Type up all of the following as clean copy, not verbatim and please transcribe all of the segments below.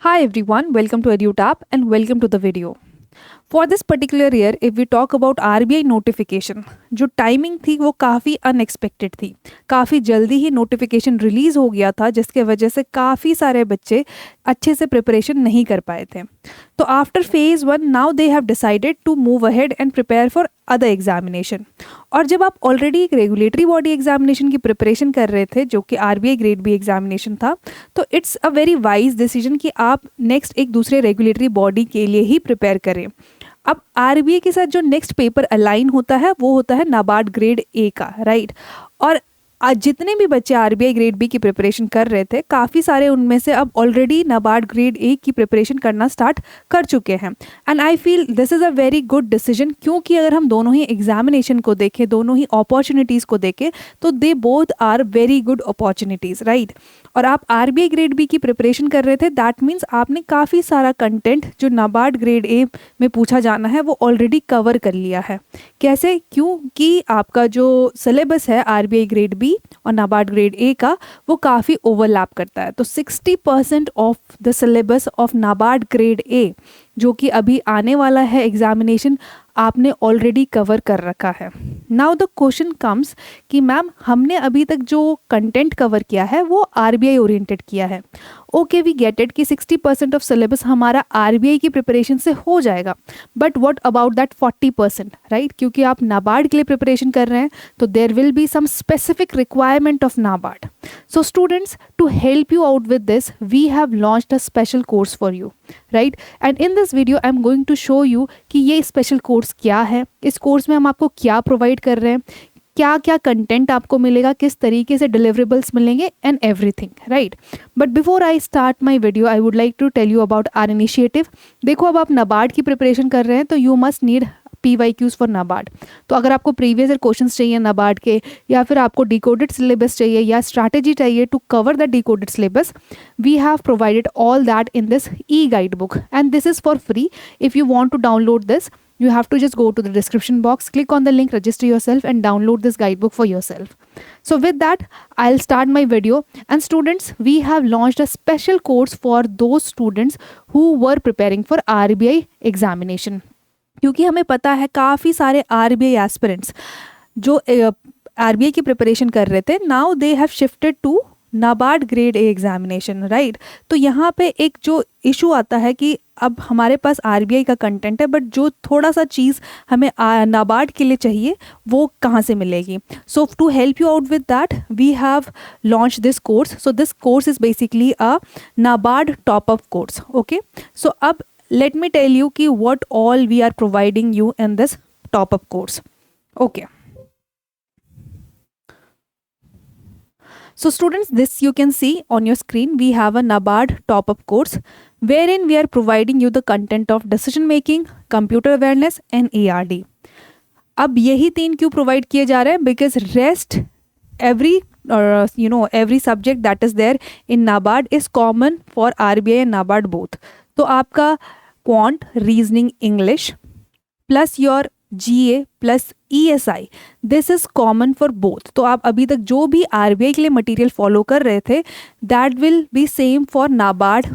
Hi everyone, welcome to EduTap and welcome to the video. For this particular year, if we talk about RBI notification, जो timing थी वो काफ़ी unexpected थी। काफ़ी जल्दी ही notification release हो गया था जिसके वजह से काफ़ी सारे बच्चे अच्छे से प्रिपरेशन नहीं कर पाए थे। तो after phase 1 now they have decided to move ahead and prepare for other examination. और जब आप ऑलरेडी एक रेगुलेटरी बॉडी एग्जामिनेशन की प्रिपरेशन कर रहे थे जो कि RBI ग्रेड बी एग्जामिनेशन था, तो it's a very wise decision कि आप नेक्स्ट एक दूसरे रेगुलेटरी बॉडी के लिए ही प्रिपेयर करें। अब RBI के साथ जो नेक्स्ट पेपर अलाइन होता है वो होता है नाबार्ड ग्रेड ए का, राइट। और आज जितने भी बच्चे RBI ग्रेड बी की प्रिपरेशन कर रहे थे, काफ़ी सारे उनमें से अब ऑलरेडी नाबार्ड ग्रेड ए की प्रिपरेशन करना स्टार्ट कर चुके हैं। And I feel this is a very good decision, क्योंकि अगर हम दोनों ही एग्जामिनेशन को देखें, दोनों ही अपॉर्चुनिटीज़ को देखें, तो they both are very good opportunities, right. और आप RBI ग्रेड बी की प्रिपरेशन कर रहे थे, दैट मीन्स आपने काफ़ी सारा कंटेंट जो नाबार्ड ग्रेड ए में पूछा जाना है वो ऑलरेडी कवर कर लिया है। कैसे? क्योंकि आपका जो सिलेबस है RBI ग्रेड बी और नाबार्ड ग्रेड ए का वो काफ़ी ओवरलैप करता है। तो 60% of the syllabus of NABARD grade ए जो कि अभी आने वाला है एग्जामिनेशन, आपने ऑलरेडी कवर कर रखा है। नाउ द क्वेश्चन कम्स कि मैम हमने अभी तक जो कंटेंट कवर किया है वो RBI ओरिएंटेड किया है। ओके, वी गेट इट कि 60% ऑफ सिलेबस हमारा RBI की प्रिपरेशन से हो जाएगा, but what about that 40%, right. क्योंकि आप नाबार्ड के लिए प्रिपरेशन कर रहे हैं तो there will be some specific requirement of NABARD. So students, to help you out with this, we have launched a special course for you, right? And in this video, I'm going to show you कि ये special course क्या है, इस course में हम आपको क्या provide कर रहे हैं, क्या क्या कंटेंट आपको मिलेगा, किस तरीके से डिलीवरेबल्स मिलेंगे and everything, right. But before I start my video, I would like to tell you about our initiative. देखो, अब आप नाबार्ड की प्रिपरेशन कर रहे हैं तो you must need PYQs for NABARD. तो अगर आपको प्रीवियस ईयर क्वेश्चंस चाहिए नाबार्ड के, या फिर आपको डिकोडेड सिलेबस चाहिए या स्ट्रैटेजी चाहिए to cover the decoded syllabus, we have provided all that in this e guide book and this is for free. If you want to download this, you have to just go to the description box, click on the link, register yourself and download this guidebook for yourself. So with that, I'll start my video. And students, we have launched a special course for those students who were preparing for RBI examination. क्योंकि हमें पता है काफ़ी सारे RBI aspirants जो RBI की preparation कर रहे थे, now they have shifted to NABARD grade A examination, right. तो यहाँ पे एक जो इशू आता है कि अब हमारे पास RBI का कंटेंट है, बट जो थोड़ा सा चीज़ हमें नाबार्ड के लिए चाहिए वो कहाँ से मिलेगी। So to help you out with that, we have launch this course. So this course is basically a NABARD top up course, okay. So अब let me tell you कि what all we are providing you in this top up course, okay. So students, this you can see on your screen, we have a NABARD top up course wherein we are providing you the content of decision making, computer awareness and ARD. अब यही तीन क्यों provide किए जा रहे हैं? Because rest every subject that is there in NABARD is common for RBI and NABARD both. तो आपका quant, reasoning, English plus your GA plus ESI, this is common for both. तो आप अभी तक जो भी RBI के लिए मटेरियल फॉलो कर रहे थे, that will be same for NABARD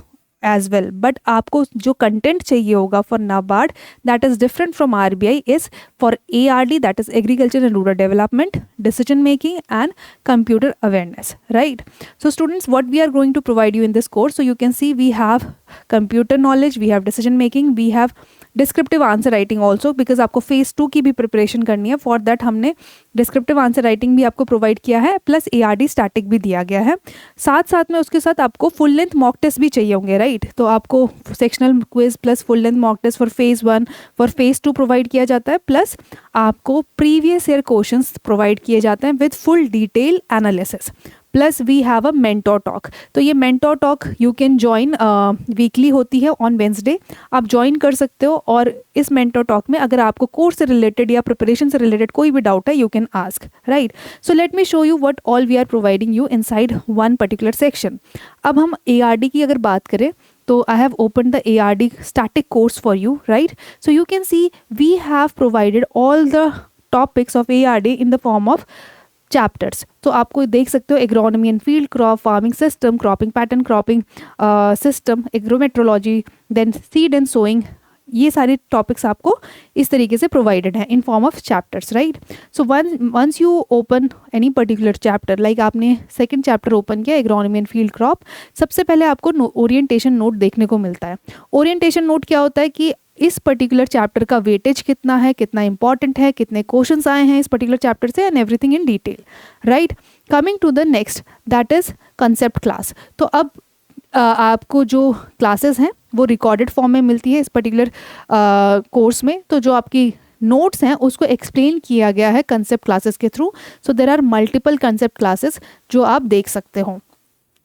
as well. But आपको जो कंटेंट चाहिए होगा for NABARD that is different from RBI is for ARD, that is agriculture and rural development, decision making and computer awareness, right? So students, what we are going to provide you in this course, so you can see we have computer knowledge, we have decision making, we have descriptive answer writing also, because आपको phase 2 की भी preparation करनी है। For that हमने descriptive answer writing भी आपको provide किया है, प्लस ARD स्टैटिक भी दिया गया है। साथ साथ में उसके साथ आपको फुल लेंथ मॉक टेस्ट भी चाहिए होंगे, राइट। तो आपको sectional quiz plus full length mock test for phase 1 for phase 2 provide किया जाता है, प्लस आपको प्रीवियस ईयर क्वेश्चंस प्रोवाइड किए जाते हैं with full detail analysis, plus we have a mentor talk. तो ये mentor talk you can join, weekly होती है ऑन वेंसडे, आप ज्वाइन कर सकते हो। और इस मेंटोर टॉक में अगर आपको कोर्स से रिलेटेड या प्रिपरेशन से रिलेटेड कोई भी डाउट है, you can ask, right. So let me show you what all we are providing you inside one particular section. अब हम ARD की अगर बात करें तो I have opened the ARD static course for you, right? So you can see we have provided all the topics of ARD in the form of chapters. तो आपको देख सकते हो agronomy and field crop, farming system, cropping pattern, cropping system, agrometeorology, then seed and sowing, ये सारे topics आपको इस तरीके से प्रोवाइडेड हैं in form of chapters, right. So once you open any particular chapter, like आपने सेकंड चैप्टर ओपन किया agronomy and field crop, सबसे पहले आपको ओरिएंटेशन नोट देखने को मिलता है। ओरिएंटेशन नोट क्या होता है कि इस पर्टिकुलर चैप्टर का वेटेज कितना है, कितना इंपॉर्टेंट है, कितने क्वेश्चंस आए हैं इस पर्टिकुलर चैप्टर से, and everything in detail, right. Coming to the next, that is concept class. तो अब आपको जो क्लासेस हैं वो रिकॉर्डेड फॉर्म में मिलती है इस पर्टिकुलर कोर्स में। तो जो आपकी नोट्स हैं उसको एक्सप्लेन किया गया है कंसेप्ट क्लासेस के थ्रू। So there are multiple concept classes जो आप देख सकते हो।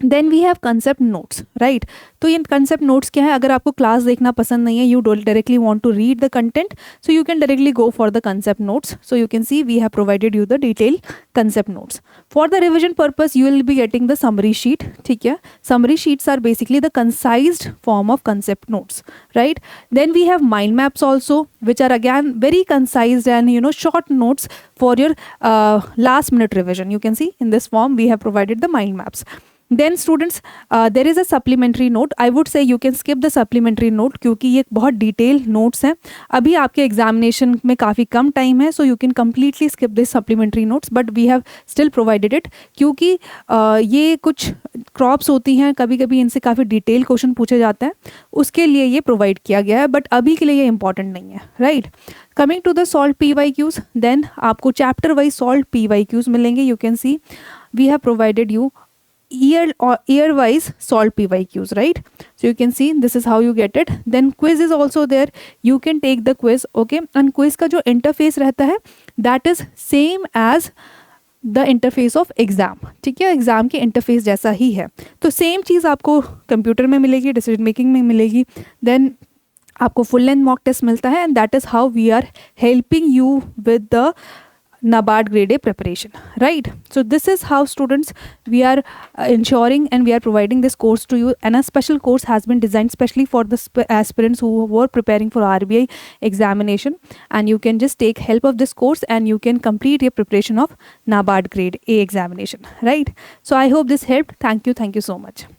Then we have concept notes, right. तो ये कंसेप्ट नोट्स क्या है, अगर आपको क्लास देखना पसंद नहीं है, you don't directly want to read the content, so you can directly go for the concept notes. So you can see we have provided you the detail concept notes for the revision purpose. You will be getting the summary sheet, ठीक है। Summary sheets are basically the concised form of concept notes, right. Then we have mind maps also, which are again very concise and short notes for your last minute revision. You can see in this form we have provided the mind maps. Then students, there is a supplementary note. I would say you can skip the supplementary note क्योंकि ये बहुत detail notes हैं। अभी आपके examination में काफ़ी कम time है, so you can completely skip this supplementary notes, but we have still provided it क्योंकि ये कुछ क्रॉप्स होती हैं, कभी कभी इनसे काफ़ी डिटेल क्वेश्चन पूछे जाते हैं, उसके लिए ये प्रोवाइड किया गया है, बट अभी के लिए ये इंपॉर्टेंट नहीं है, right. Coming to the solve PYQs, then आपको चैप्टर वाइज सॉल्व PYQs मिलेंगे। You can see we have provided you year wise solved PYQs, right? So you can see this is how you get it. Then quiz is also there, you can take the quiz, okay? And quiz का जो interface रहता है that is same as the interface of exam, ठीक है। Exam के interface जैसा ही है, तो सेम चीज़ आपको कंप्यूटर में मिलेगी, डिसीजन मेकिंग में मिलेगी। देन आपको फुल लेंथ मॉक टेस्ट मिलता है, and that is how we are helping you with the NABARD grade A preparation, right? So this is how students we are ensuring and we are providing this course to you, and a special course has been designed specially for the aspirants who were preparing for RBI examination, and you can just take help of this course and you can complete your preparation of NABARD grade A examination, right? So I hope this helped. Thank you so much.